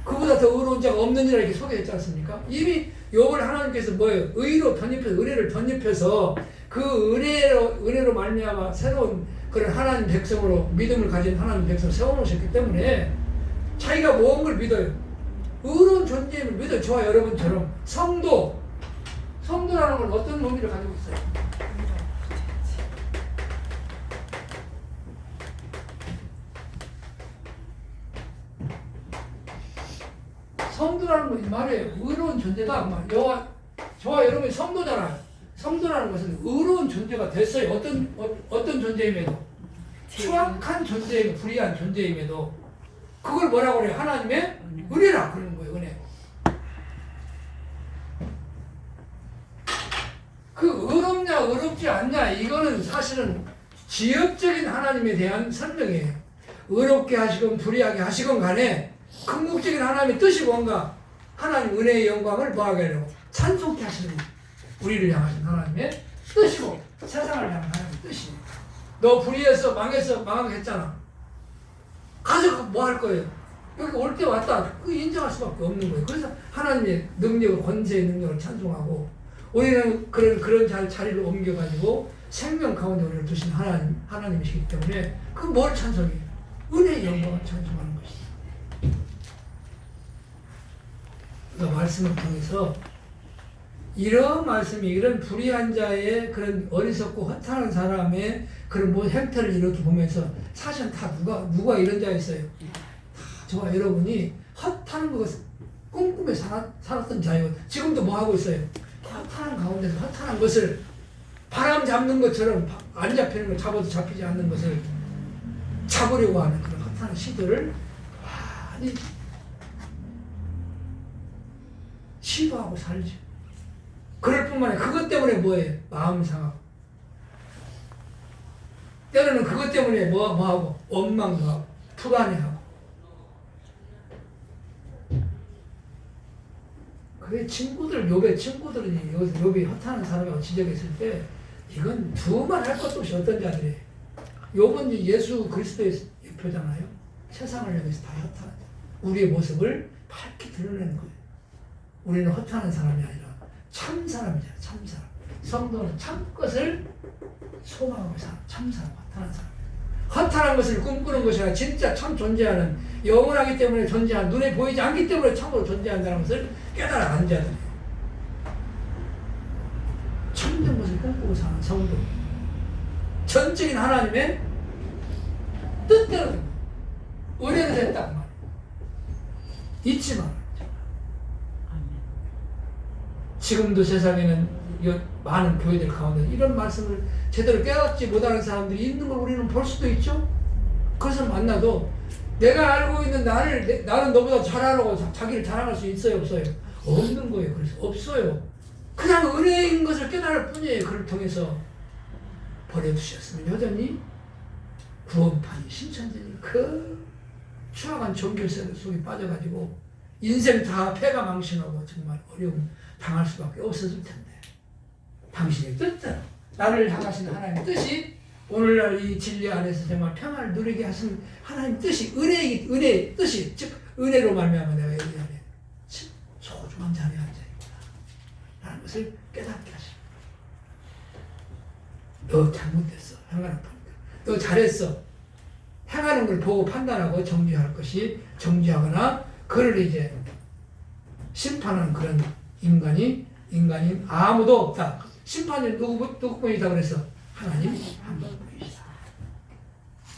그보다 더 의로운 자가 없느니라 이렇게 소개했지 않습니까? 이미 욥을 하나님께서 뭐예요? 의로 덧입혀서 은혜를 덧입혀서 그 은혜로 말미암아 새로운 그런 하나님 백성으로 믿음을 가진 하나님 백성을 세워놓으셨기 때문에 자기가 모은 걸 믿어요. 의로운 존재임을 믿어요. 저와 여러분처럼 성도라는 건 어떤 의미를 가지고 있어요? 성도라는 건 이 말이에요. 의로운 존재다. 저와 여러분이 성도잖아요. 성도라는 것은 의로운 존재가 됐어요. 어떤 존재임에도 추악한 존재임에도 불의한 존재임에도 그걸 뭐라고 그래요? 하나님의 은혜라 그러는 거예요. 은혜. 그 의롭냐 의롭지 않냐 이거는 사실은 지역적인 하나님에 대한 설명이에요. 의롭게 하시건 불의하게 하시건 간에 궁극적인 하나님의 뜻이 뭔가 하나님 은혜의 영광을 뭐하게 하려고? 찬송케 하시는 거예요. 우리를 향하신 하나님의 뜻이고 세상을 향한 하나님의 뜻이에요. 너 불의해서 망했어, 망하겠잖아. 가서 뭐 할 거예요? 여기 올 때 왔다. 그 인정할 수밖에 없는 거예요. 그래서 하나님의 능력을, 권세의 능력을 찬송하고 우리는 그런 자리를 옮겨가지고 생명 가운데 우리를 두신 하나님이시기 때문에 그 뭘 찬송해요? 은혜의 영광을 찬송하는 것이죠. 그 말씀을 통해서 이런 말씀이 이런 불의한 자의 그런 어리석고 허탄한 사람의 그런 뭐 행태를 이렇게 보면서 사실 다 누가 이런 자였어요. 다 저와 여러분이 허탄한 것을 꿈꾸며 살았던 자예요. 지금도 뭐 하고 있어요? 허탄한 가운데서 허탄한 것을 바람 잡는 것처럼 안 잡히는 걸 잡아도 잡히지 않는 것을 잡으려고 하는 그런 허탄한 시도를 많이 시도하고 살죠. 그럴 뿐만 아니라 그것 때문에 뭐예요? 마음 상하고 때로는 그것 때문에 뭐하고 원망도 하고 불안해하고 그게 욥의 친구들이 욥이 허탄한 사람이라고 지적했을 때 이건 두말할 것도 없이 어떤 자들이에요. 욥은 예수 그리스도의 표잖아요. 세상을 향해서 다 허탄한 자. 우리의 모습을 밝게 드러내는 거예요. 우리는 허탄한 사람이 아니라 참 사람이잖아. 참 사람. 성도는 참 것을 소망하고 사람. 참 사람. 허탄한 사람. 허탄한 것을 꿈꾸는 것이 아니라 진짜 참 존재하는 영원하기 때문에 존재한 눈에 보이지 않기 때문에 참으로 존재한다는 것을 깨달아 안 자들이에요. 참된 것을 꿈꾸고 사는 성도. 전적인 하나님의 뜻대로 은혜가 됐단 말이에요. 잊지 마라. 지금도 세상에는 많은 교회들 가운데 이런 말씀을 제대로 깨닫지 못하는 사람들이 있는 걸 우리는 볼 수도 있죠. 그래서 만나도 내가 알고 있는 나는 너보다 잘하라고 자기를 자랑할 수 있어요, 없어요? 없는 거예요. 그래서 없어요. 그냥 은혜인 것을 깨달을 뿐이에요. 그를 통해서 버려두셨으면 여전히 구원판이 신천지니 그 추악한 종교세 속에 빠져가지고 인생 다 패가 망신하고 정말 어려움 당할 수밖에 없었을 텐데 당신의 뜻대로 나를 향하신 하나님의 뜻이 오늘날 이 진리 안에서 정말 평안을 누리게 하신 하나님의 뜻이 은혜의 뜻이 즉 은혜로 말미암아 내가 여기 안에 소중한 자리에 앉아있구나 라는 것을 깨닫게 하십니다. 너 잘못됐어. 행하는 거. 너 잘했어. 행하는 걸 보고 판단하고 정죄할 것이 정죄하거나 그를 이제 심판하는 그런 인간이 아무도 없다. 심판이 누구뿐이다 그래서 하나님 한 분이시다.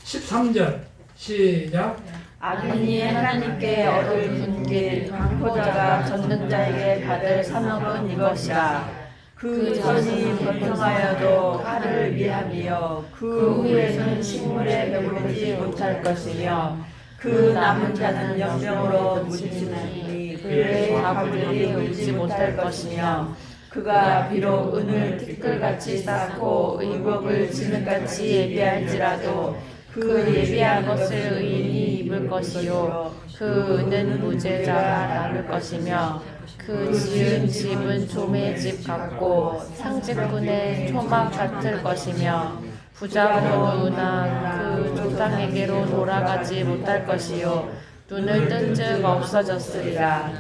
13절 시작. 악인이 하나님께 얻을 분길 강포자가 전능자에게 받을 산업은 이것이라. 그 전이 번성하여도 칼을 위함이요 그 후에는 식물에 배부르지 못할 것이며 그 남은 자는 연병으로 무지치니 그의 가부들이 울지 못할 것이며 그가 비록 은을 티끌같이 쌓고 의복을 진흙같이 예비할지라도 그 예비한 것을 의인이 입을 것이요 그 은은 무죄자가 나눌 것이며 그 지은 집은 조매의 집 같고 상직꾼의 초막 같을 것이며 부자고 누나 그 조상에게로 돌아가지 못할 것이요 눈을 뜬 즉 없어졌으리라.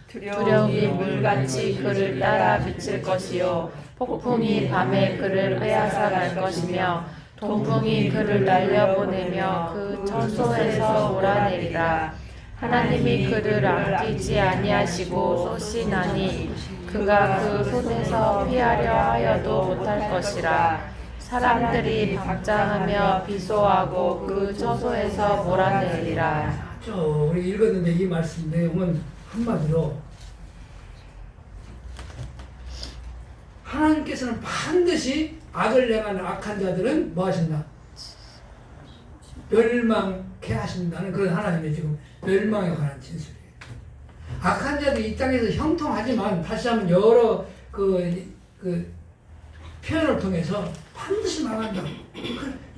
두려움이 물같이 그를 따라 비칠 것이요 폭풍이 밤에 그를 빼앗아 갈 것이며 동풍이 그를 날려보내며 그 처소에서 몰아내리라. 하나님이 그를 아끼지 아니하시고 쏘시나니 그가 그 손에서 피하려 하여도 못할 것이라. 사람들이 박장하며 비소하고 그 처소에서 몰아내리라. 우리 읽었는데 이 말씀 내용은 한마디로 하나님께서는 반드시 악을 행하는 악한 자들은 뭐 하신다? 멸망케 하신다는 그런 하나님의 지금 멸망에 관한 진술이에요. 악한 자들이 이 땅에서 형통하지만 다시 한번 여러 그 표현을 통해서 반드시 망한다.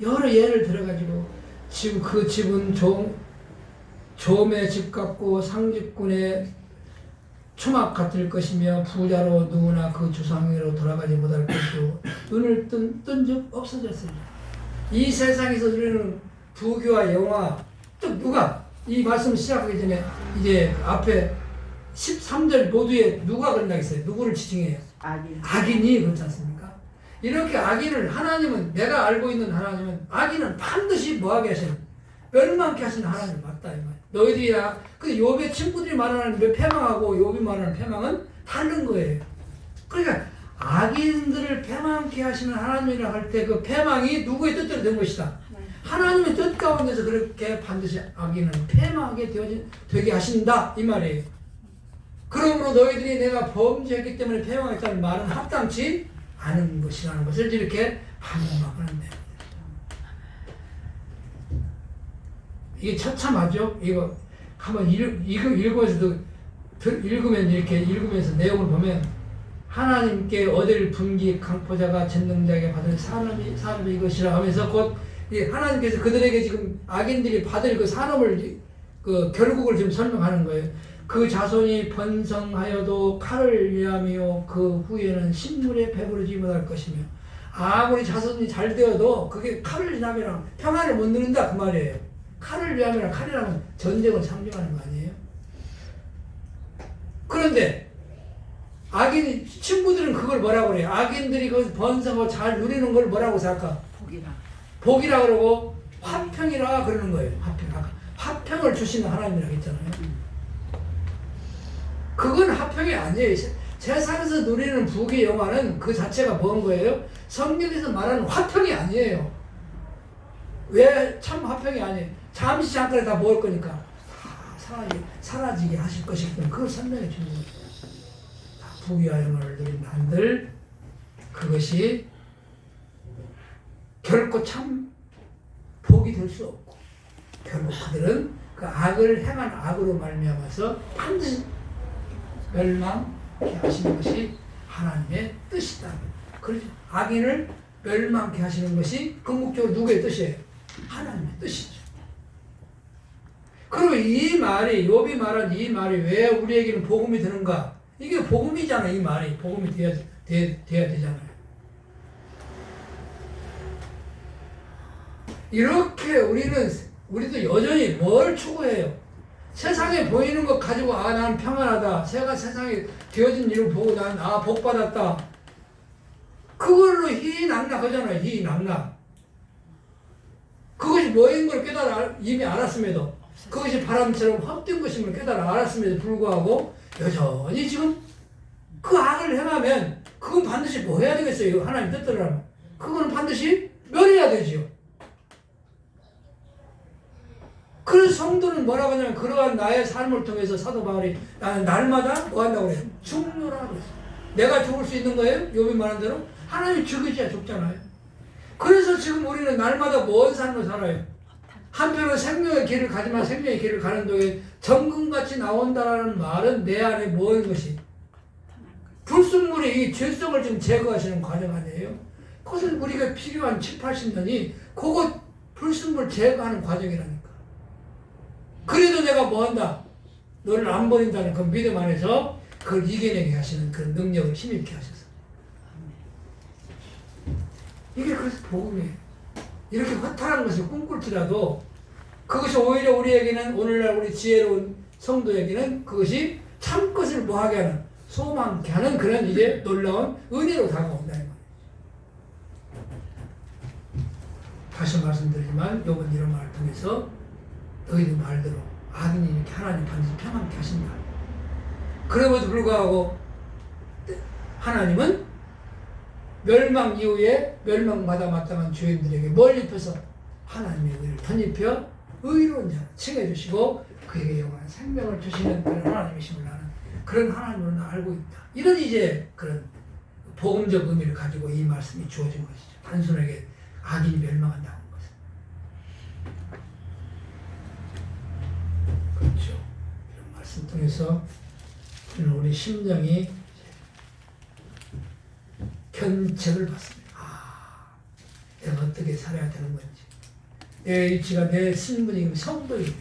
여러 예를 들어가지고 지금 그 집은 조매의 집 같고 상직꾼의 초막 같을 것이며 부자로 누구나 그 주상으로 돌아가지 못할 것이요 눈을 뜬 적 없어졌습니다. 이 세상에서 우리는 부귀와 영화 또 누가 이 말씀 시작하기 전에 이제 앞에 13절 모두에 누가 그런다겠어요? 누구를 지칭해요? 악인이 그렇지 않습니까? 이렇게 악인을 하나님은 내가 알고 있는 하나님은 악인은 반드시 뭐하게 하시는 멸망케 하시는 하나님 맞다 이 말. 너희들이야 그 욥의 친구들이 말하는 패망하고 욥이 말하는 패망은 다른 거예요. 그러니까 악인들을 패망케 하시는 하나님이라 할 때 그 패망이 누구의 뜻대로 된 것이다. 하나님의 뜻 가운데서 그렇게 반드시 악인은 패망하게 되게 하신다 이 말이에요. 그러므로 너희들이 내가 범죄했기 때문에 패망했다는 말은 합당치 않은 것이라는 것을 이렇게 반복하는 거예요. 이게 처참하죠? 이거 한번 읽으면서도 읽으면 이렇게 읽으면서 내용을 보면 하나님께 얻을 분기 강포자가 전능자에게 받을 산업이 이것이라 하면서 곧 하나님께서 그들에게 지금 악인들이 받을 그 산업을 그 결국을 지금 설명하는 거예요. 그 자손이 번성하여도 칼을 위하며 그 후에는 식물에 배부르지 못할 것이며 아무리 자손이 잘 되어도 그게 칼을 위하면 평안을 못 누린다 그 말이에요. 칼을 위하면 칼이라면 전쟁을 상징하는 거 아니에요? 그런데 악인 친구들은 그걸 뭐라고 그래요? 악인들이 그 번성하고 잘 누리는 걸 뭐라고 생각할까? 복이라 그러고 화평이라 그러는 거예요. 화평을 주시는 하나님이라고 했잖아요. 그건 화평이 아니에요. 세상에서 누리는 부귀 영화는 그 자체가 뭔 거예요? 성경에서 말하는 화평이 아니에요. 왜 참 화평이 아니에요? 잠시 잠깐 다 먹을 거니까 사라지게 하실 것이기 때문에 그걸 설명해 주는 거예요. 부귀와 영화를 누린 한들 그것이 결코 참 복이 될 수 없고 결국 그들은 그 악을 행한 악으로 말미암아서 반드시 멸망케 하시는 것이 하나님의 뜻이다. 그렇죠. 악인을 멸망케 하시는 것이 궁극적으로 누구의 뜻이에요? 하나님의 뜻이죠. 그리고 이 말이 욥이 말한 이 말이 왜 우리에게는 복음이 되는가? 이게 복음이잖아. 이 말이 복음이 돼야 되잖아요. 이렇게 우리도 여전히 뭘 추구해요? 세상에 보이는 것 가지고 나는 평안하다. 제가 세상에 되어진 일을 보고 난 복 받았다. 그걸로 희낙낙하잖아요. 희낙낙. 그것이 뭐인 걸 이미 알았음에도 그것이 바람처럼 헛된 것임을 깨달아 알았음에도 불구하고 여전히 지금 그 악을 행하면 그건 반드시 뭐 해야 되겠어요? 하나님 뜻대로 하면 그거는 반드시 멸해야 되지요. 그래서 성도는 뭐라고 하냐면 그러한 나의 삶을 통해서 사도 바울이 나는 날마다 뭐 한다고 그래요? 죽노라 그랬어요. 내가 죽을 수 있는 거예요? 욥이 말한 대로 하나님 죽으셔야 죽잖아요. 그래서 지금 우리는 날마다 뭔 삶을 살아요? 한편은 생명의 길을 가지만 생명의 길을 가는 동에 정금같이 나온다라는 말은 내 안에 뭐인 것이? 불순물이 이 죄성을 좀 제거하시는 과정 아니에요? 그것은 우리가 필요한 7, 80년이 그것 불순물 제거하는 과정이라니까. 그래도 내가 뭐 한다? 너를 안 버린다는 그 믿음 안에서 그걸 이겨내게 하시는 그 능력을 힘입게 하셔서. 이게 그래서 복음이에요. 이렇게 허탈한 것을 꿈꿀지라도 그것이 오히려 우리에게는 오늘날 우리 지혜로운 성도에게는 그것이 참 것을 뭐하게 하는 소망케 하는 그런 이제 놀라운 은혜로 다가온다 이 말이에요. 다시 말씀드리지만 요번 이런 말을 통해서 너희들 말대로 악인이 이렇게 하나님 반드시 평안케 하신다. 그럼에도 불구하고 하나님은 멸망 이후에 멸망받아 마땅한 죄인들에게 뭘 입혀서 하나님의 의를 덧입혀 의로운 자로 칭해주시고 그에게 영원한 생명을 주시는 그런 하나님이심을 나는 그런 하나님으로 나 알고 있다. 이런 이제 그런 복음적 의미를 가지고 이 말씀이 주어진 것이죠. 단순하게 악인이 멸망한다는 것은. 그렇죠. 이런 말씀 통해서 우리 심령이 견책을 받습니다. 내가 어떻게 살아야 되는 건지. 내 위치가 내 신분이 성도인데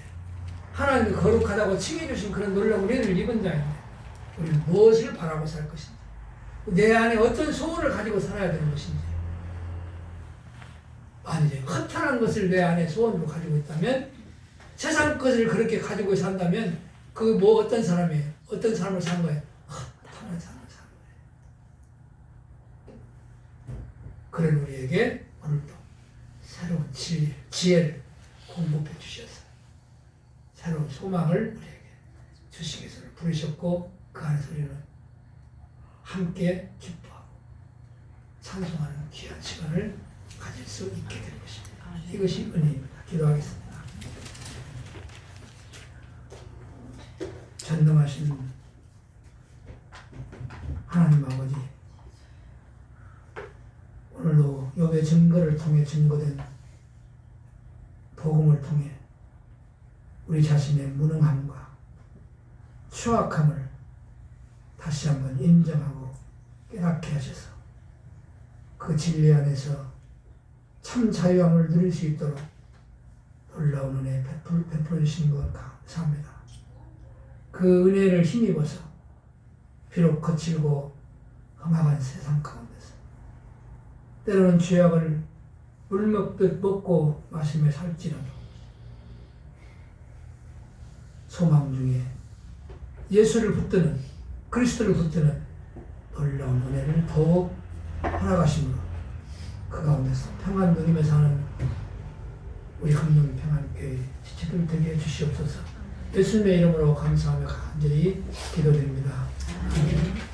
하나님이 거룩하다고 칭해주신 그런 놀라운 은혜를 입은 자인데 우리는 무엇을 바라고 살 것인지, 내 안에 어떤 소원을 가지고 살아야 되는 것인지. 만약에 허탄한 것을 내 안에 소원으로 가지고 있다면, 세상 것을 그렇게 가지고 산다면 그 뭐 어떤 사람이에요? 어떤 삶을 산 거예요? 허탄한 삶을 산 거예요. 그런 우리에게 오늘도 새로운 지혜를 공급해 주셔서 새로운 소망을 우리에게 주시기 위해서 부르셨고, 그 안에서 우리는 함께 기뻐하고 찬송하는 귀한 시간을 가질 수 있게 될 것입니다. 이것이 은혜입니다. 기도하겠습니다. 전능하신 하나님 아버지, 오늘도 욥의 증거를 통해 증거된 복음을 통해 우리 자신의 무능함과 추악함을 다시 한번 인정하고 깨닫게 하셔서 그 진리 안에서 참 자유함을 누릴 수 있도록 놀라운 은혜 베풀어 주신 것 감사합니다. 그 은혜를 힘입어서 비록 거칠고 험악한 세상 가운데서 때로는 죄악을 물먹듯 먹고 마시며 살지라도 소망 중에 예수를 붙드는, 그리스도를 붙드는 놀라운 은혜를 더욱 허락하심으로 그 가운데서 평안 누리며 사는 우리 금융 평안교회 지체들 되게 해주시옵소서. 예수님의 이름으로 감사하며 간절히 기도드립니다. 아멘.